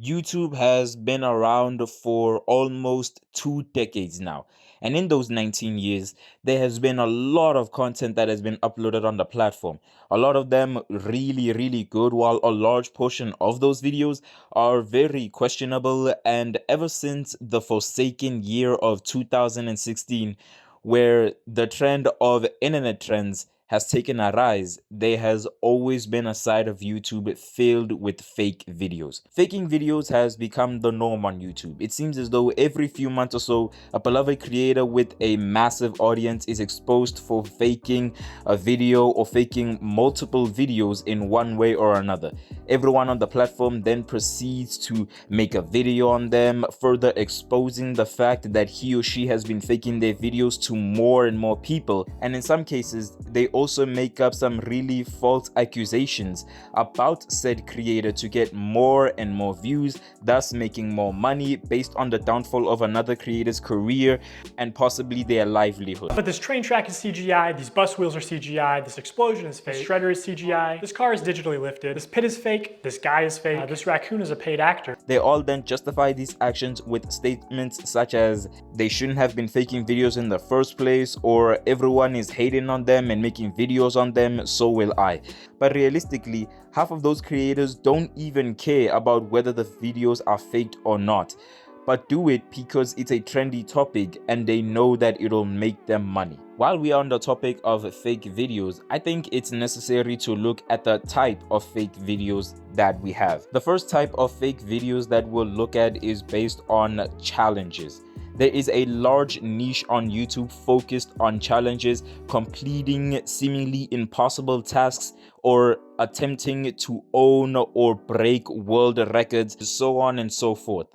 YouTube has been around for almost 2 decades now. And in those 19 years, there has been a lot of content that has been uploaded on the platform. A lot of them really, really good, while a large portion of those videos are very questionable. And ever since the forsaken year of 2016, where the trend of internet trends has taken a rise, there has always been a side of YouTube filled with fake videos. Faking videos has become the norm on YouTube. It seems as though every few months or so, a beloved creator with a massive audience is exposed for faking a video or faking multiple videos in one way or another. Everyone on the platform then proceeds to make a video on them, further exposing the fact that he or she has been faking their videos to more and more people. And in some cases, they also make up some really false accusations about said creator to get more and more views, thus making more money based on the downfall of another creator's career and possibly their livelihood. But this train track is CGI, these bus wheels are CGI, this explosion is fake, this shredder is CGI, this car is digitally lifted, this pit is fake, this guy is fake, this raccoon is a paid actor. They all then justify these actions with statements such as they shouldn't have been faking videos in the first place, or everyone is hating on them and making videos on them, so will I. But realistically, half of those creators don't even care about whether the videos are faked or not, but do it because it's a trendy topic and they know that it'll make them money. While we are on the topic of fake videos, I think it's necessary to look at the type of fake videos that we have. The first type of fake videos that we'll look at is based on challenges. There is a large niche on YouTube focused on challenges, completing seemingly impossible tasks or attempting to own or break world records, so on and so forth.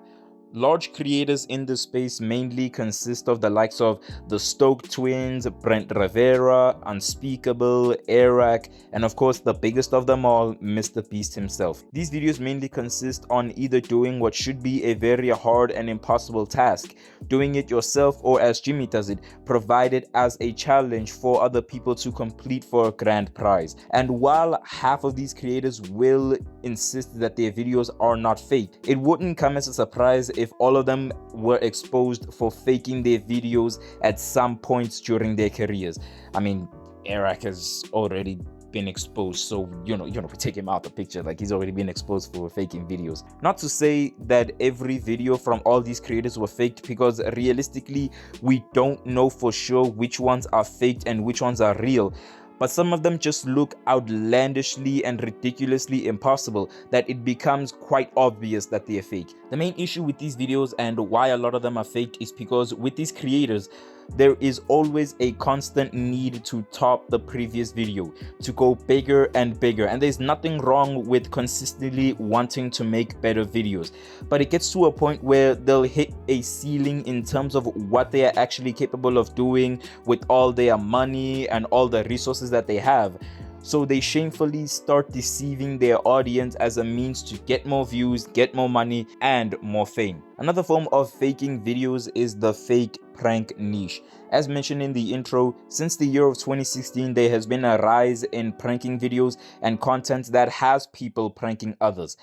Large creators in this space mainly consist of the likes of the Stoke Twins, Brent Rivera, Unspeakable, Eric, and of course the biggest of them all, Mr. Beast himself. These videos mainly consist on either doing what should be a very hard and impossible task, doing it yourself, or as Jimmy does it, provide it as a challenge for other people to complete for a grand prize. And while half of these creators will insist that their videos are not fake, it wouldn't come as a surprise if all of them were exposed for faking their videos at some points during their careers. I mean, Eric has already been exposed, so you know we take him out the picture, like he's already been exposed for faking videos. Not to say that every video from all these creators were faked, because realistically we don't know for sure which ones are faked and which ones are real. But some of them just look outlandishly and ridiculously impossible that it becomes quite obvious that they are fake. The main issue with these videos and why a lot of them are fake is because with these creators, there is always a constant need to top the previous video, to go bigger and bigger, and there's nothing wrong with consistently wanting to make better videos, but it gets to a point where they'll hit a ceiling in terms of what they are actually capable of doing with all their money and all the resources that they have. So they shamefully start deceiving their audience as a means to get more views, get more money, and more fame. Another form of faking videos is the fake prank niche. As mentioned in the intro, since the year of 2016, there has been a rise in pranking videos and content that has people pranking others.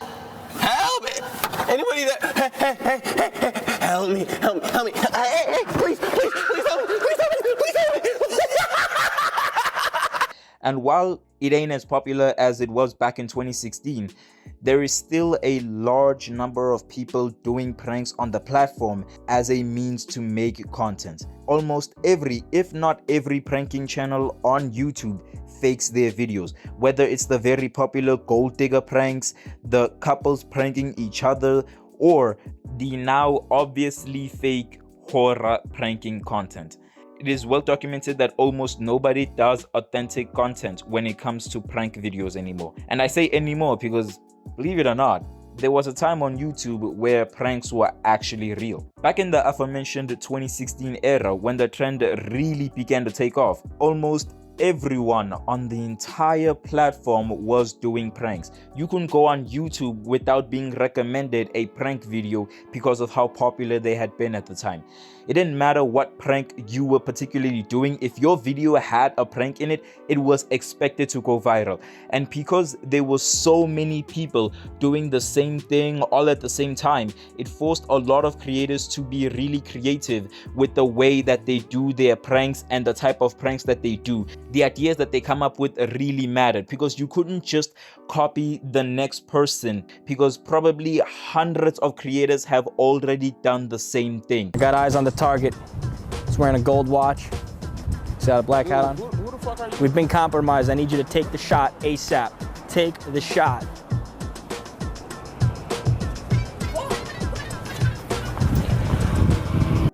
Help me! Anybody that... Hey, help me, help me, help me. Hey, please help me, please help me, please help me. And while it ain't as popular as it was back in 2016, there is still a large number of people doing pranks on the platform as a means to make content. Almost every, if not every, pranking channel on YouTube fakes their videos, whether it's the very popular gold digger pranks, the couples pranking each other, or the now obviously fake horror pranking content. It is well documented that almost nobody does authentic content when it comes to prank videos anymore. And I say anymore because, believe it or not, there was a time on YouTube where pranks were actually real. Back in the aforementioned 2016 era, when the trend really began to take off, almost everyone on the entire platform was doing pranks. You couldn't go on YouTube without being recommended a prank video because of how popular they had been at the time. It didn't matter what prank you were particularly doing. If your video had a prank in it, it was expected to go viral. And because there were so many people doing the same thing all at the same time, it forced a lot of creators to be really creative with the way that they do their pranks and the type of pranks that they do. The ideas that they come up with really mattered, because you couldn't just copy the next person, because probably hundreds of creators have already done the same thing. I got eyes on the target. He's wearing a gold watch. He's got a black hat on. Who the fuck are you? We've been compromised. I need you to take the shot ASAP. Take the shot.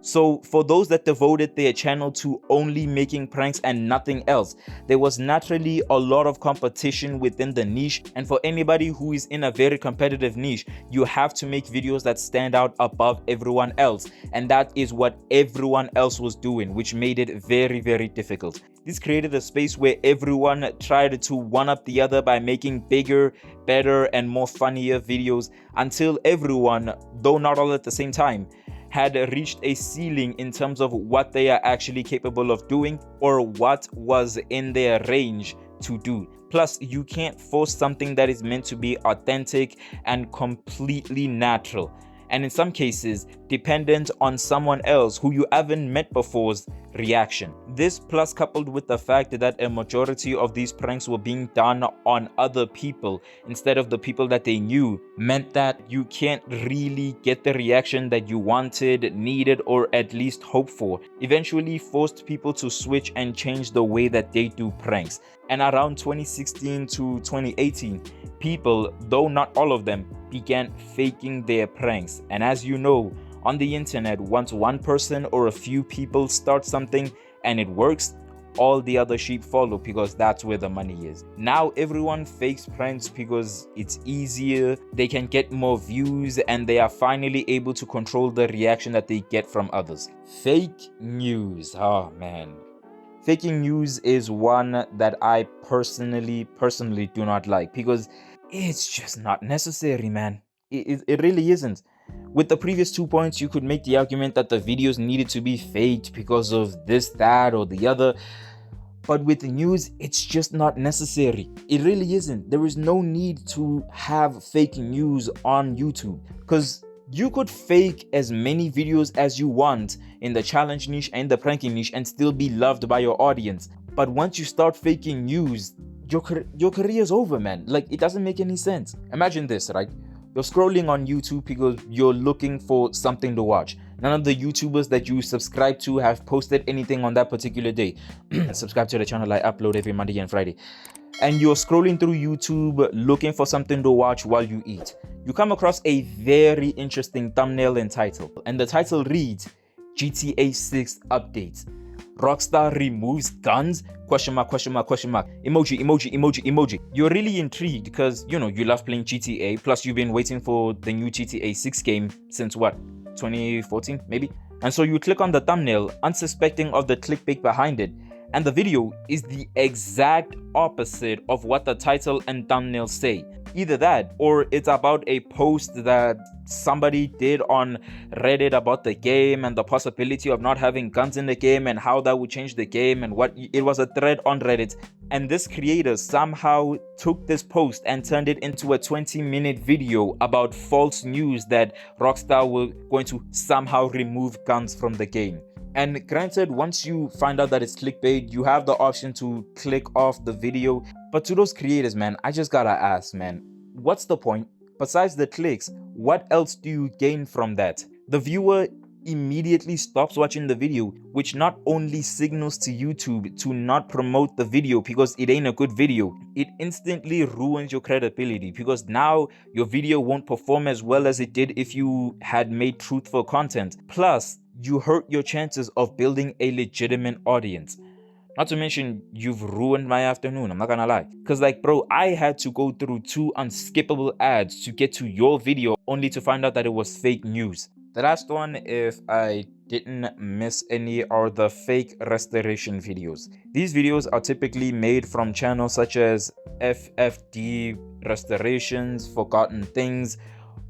So for those that devoted their channel to only making pranks and nothing else, there was naturally a lot of competition within the niche. And for anybody who is in a very competitive niche, you have to make videos that stand out above everyone else. And that is what everyone else was doing, which made it very, very difficult. This created a space where everyone tried to one-up the other by making bigger, better, and more funnier videos, until everyone, though not all at the same time, had reached a ceiling in terms of what they are actually capable of doing, or what was in their range to do. Plus, you can't force something that is meant to be authentic and completely natural, and in some cases dependent on someone else who you haven't met before's reaction. This, plus coupled with the fact that a majority of these pranks were being done on other people instead of the people that they knew, meant that you can't really get the reaction that you wanted, needed, or at least hoped for. Eventually forced people to switch and change the way that they do pranks. And around 2016 to 2018, people, though not all of them, began faking their pranks. And as you know, on the internet, once one person or a few people start something and it works, all the other sheep follow, because that's where the money is. Now everyone fakes pranks because it's easier, they can get more views, and they are finally able to control the reaction that they get from others. Fake news, oh man. Faking news is one that I personally do not like, because it's just not necessary, man. It really isn't. With the previous 2 points, you could make the argument that the videos needed to be faked because of this, that, or the other. But with the news, it's just not necessary. It really isn't. There is no need to have fake news on YouTube, because you could fake as many videos as you want in the challenge niche and the pranking niche and still be loved by your audience. But once you start faking news, your career is over, man. Like, it doesn't make any sense. Imagine this, right? You're scrolling on YouTube because you're looking for something to watch. None of the YouTubers that you subscribe to have posted anything on that particular day. Subscribe to the channel. I upload every Monday and Friday. And you're scrolling through YouTube looking for something to watch while you eat. You come across a very interesting thumbnail and title. And the title reads, GTA 6 updates. Rockstar removes guns? Question mark, question mark, question mark. Emoji, emoji, emoji, emoji. You're really intrigued because, you know, you love playing GTA. Plus, you've been waiting for the new GTA 6 game since what? 2014, maybe? And so you click on the thumbnail, unsuspecting of the clickbait behind it. And the video is the exact opposite of what the title and thumbnail say. Either that, or it's about a post that somebody did on Reddit about the game and the possibility of not having guns in the game and how that would change the game, and what it was a thread on Reddit. And this creator somehow took this post and turned it into a 20-minute video about false news that Rockstar were going to somehow remove guns from the game. And granted, once you find out that it's clickbait, you have the option to click off the video. But to those creators, man, I just gotta ask, man, what's the point? Besides the clicks, what else do you gain from that? The viewer immediately stops watching the video, which not only signals to YouTube to not promote the video because it ain't a good video, it instantly ruins your credibility, because now your video won't perform as well as it did if you had made truthful content. Plus, you hurt your chances of building a legitimate audience. Not to mention, you've ruined my afternoon, I'm not gonna lie. Cause like, bro, I had to go through 2 unskippable ads to get to your video only to find out that it was fake news. The last one, if I didn't miss any, are the fake restoration videos. These videos are typically made from channels such as FFD Restorations, Forgotten Things,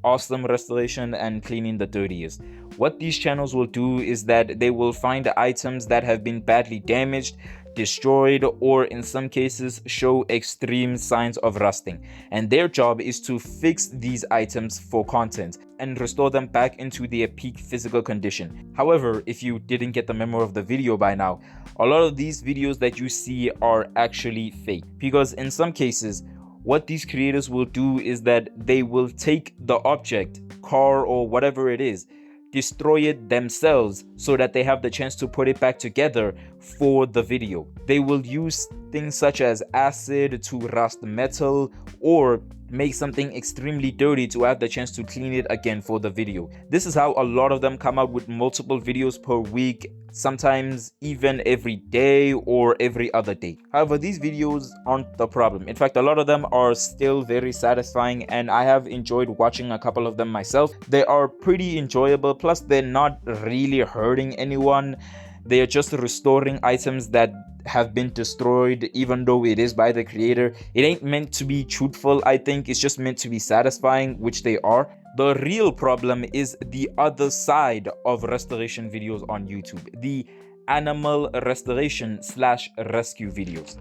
Awesome Restoration, and Cleaning the Dirtiest. What these channels will do is that they will find items that have been badly damaged, destroyed, or in some cases show extreme signs of rusting, and their job is to fix these items for content and restore them back into their peak physical condition. However, if you didn't get the memo of the video by now, a lot of these videos that you see are actually fake, because in some cases what these creators will do is that they will take the object, car, or whatever it is, destroy it themselves so that they have the chance to put it back together for the video. They will use things such as acid to rust metal, or make something extremely dirty to have the chance to clean it again for the video. This is how a lot of them come out with multiple videos per week, sometimes even every day or every other day. However, these videos aren't the problem. In fact, a lot of them are still very satisfying, and I have enjoyed watching a couple of them myself. They are pretty enjoyable, plus they're not really hurting anyone. They are just restoring items that have been destroyed, even though it is by the creator. It ain't meant to be truthful, I think. It's just meant to be satisfying, which they are. The real problem is the other side of restoration videos on YouTube, the animal restoration slash rescue videos.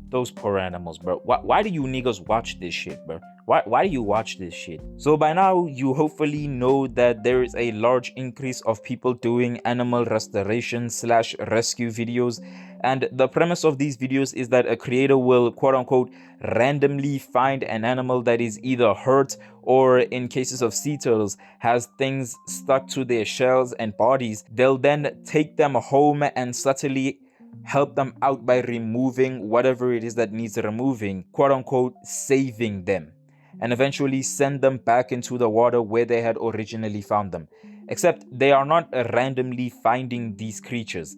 Those poor animals, bro. Why do you niggas watch this shit, bro? Why do you watch this shit? So by now, you hopefully know that there is a large increase of people doing animal restoration slash rescue videos. And the premise of these videos is that a creator will, quote unquote, randomly find an animal that is either hurt, or in cases of sea turtles, has things stuck to their shells and bodies. They'll then take them home and subtly help them out by removing whatever it is that needs removing, quote unquote, saving them, and eventually send them back into the water where they had originally found them. Except they are not randomly finding these creatures.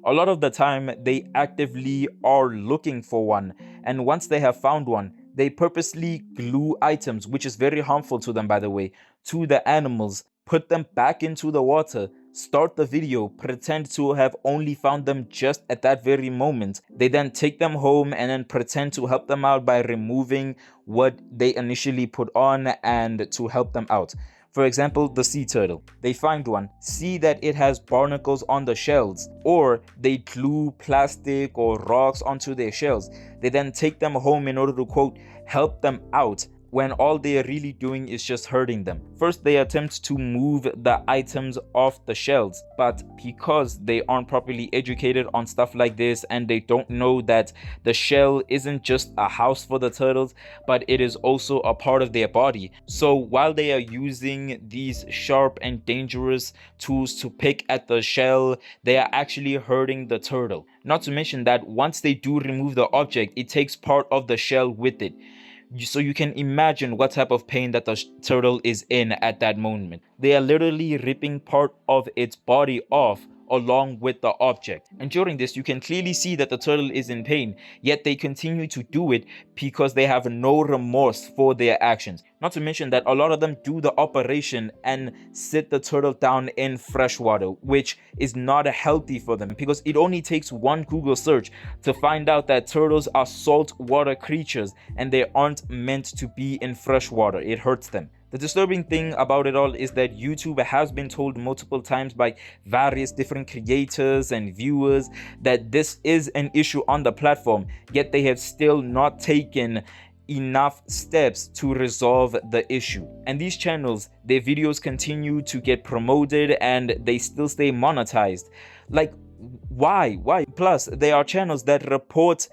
A lot of the time, they actively are looking for one, and once they have found one, they purposely glue items, which is very harmful to them, by the way, to the animals, put them back into the water, start the video, pretend to have only found them just at that very moment. They then take them home and then pretend to help them out by removing what they initially put on and to help them out. For example, the sea turtle. They find one, see that it has barnacles on the shells, or they glue plastic or rocks onto their shells. They then take them home in order to, quote, help them out, when all they are really doing is just hurting them. First, they attempt to move the items off the shells, but because they aren't properly educated on stuff like this, and they don't know that the shell isn't just a house for the turtles, but it is also a part of their body. So while they are using these sharp and dangerous tools to pick at the shell, they are actually hurting the turtle. Not to mention that once they do remove the object, it takes part of the shell with it. So you can imagine what type of pain that the turtle is in at that moment. They are literally ripping part of its body off along with the object. And during this, you can clearly see that the turtle is in pain, yet they continue to do it because they have no remorse for their actions. Not to mention that a lot of them do the operation and sit the turtle down in fresh water, which is not healthy for them, because it only takes one Google search to find out that turtles are saltwater creatures and they aren't meant to be in fresh water. It hurts them. The disturbing thing about it all is that YouTube has been told multiple times by various different creators and viewers that this is an issue on the platform, yet they have still not taken enough steps to resolve the issue. And these channels, their videos continue to get promoted and they still stay monetized. Like, why? Plus, there are channels that report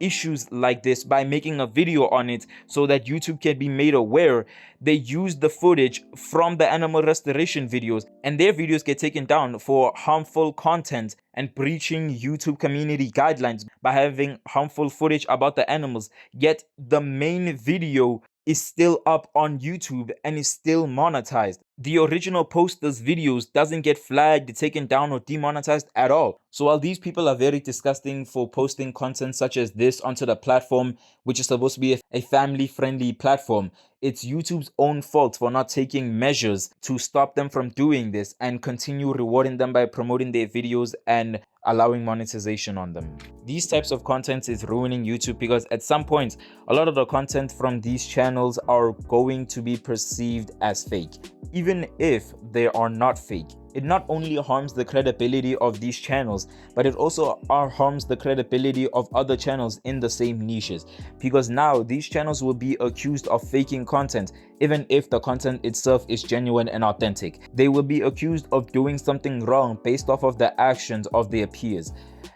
issues like this by making a video on it so that YouTube can be made aware. They use the footage from the animal restoration videos, and their videos get taken down for harmful content and breaching YouTube community guidelines by having harmful footage about the animals. Yet the main video is still up on YouTube and is still monetized. The original poster's videos doesn't get flagged, taken down, or demonetized at all. So while these people are very disgusting for posting content such as this onto the platform, which is supposed to be a family-friendly platform, it's YouTube's own fault for not taking measures to stop them from doing this and continue rewarding them by promoting their videos and allowing monetization on them. These types of content is ruining YouTube because at some point, a lot of the content from these channels are going to be perceived as fake. Even if they are not fake, it not only harms the credibility of these channels, but it also harms the credibility of other channels in the same niches, because now these channels will be accused of faking content even if the content itself is genuine and authentic. They will be accused of doing something wrong based off of the actions of their peers.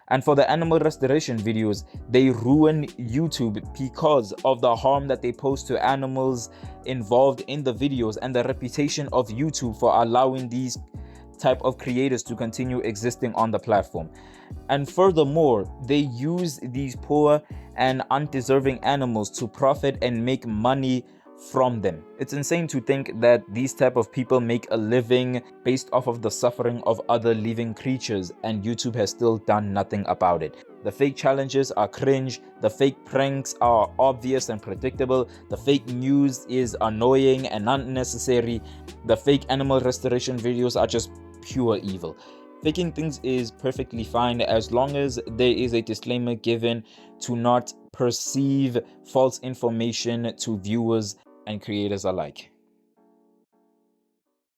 And for the animal restoration videos, they ruin YouTube because of the harm that they pose to animals involved in the videos and the reputation of YouTube for allowing these type of creators to continue existing on the platform. And furthermore, they use these poor and undeserving animals to profit and make money from them. It's insane to think that these type of people make a living based off of the suffering of other living creatures, and YouTube has still done nothing about it. The fake challenges are cringe, the fake pranks are obvious and predictable, the fake news is annoying and unnecessary, the fake animal restoration videos are just pure evil. Faking things is perfectly fine as long as there is a disclaimer given to not perceive false information to viewers and creators alike.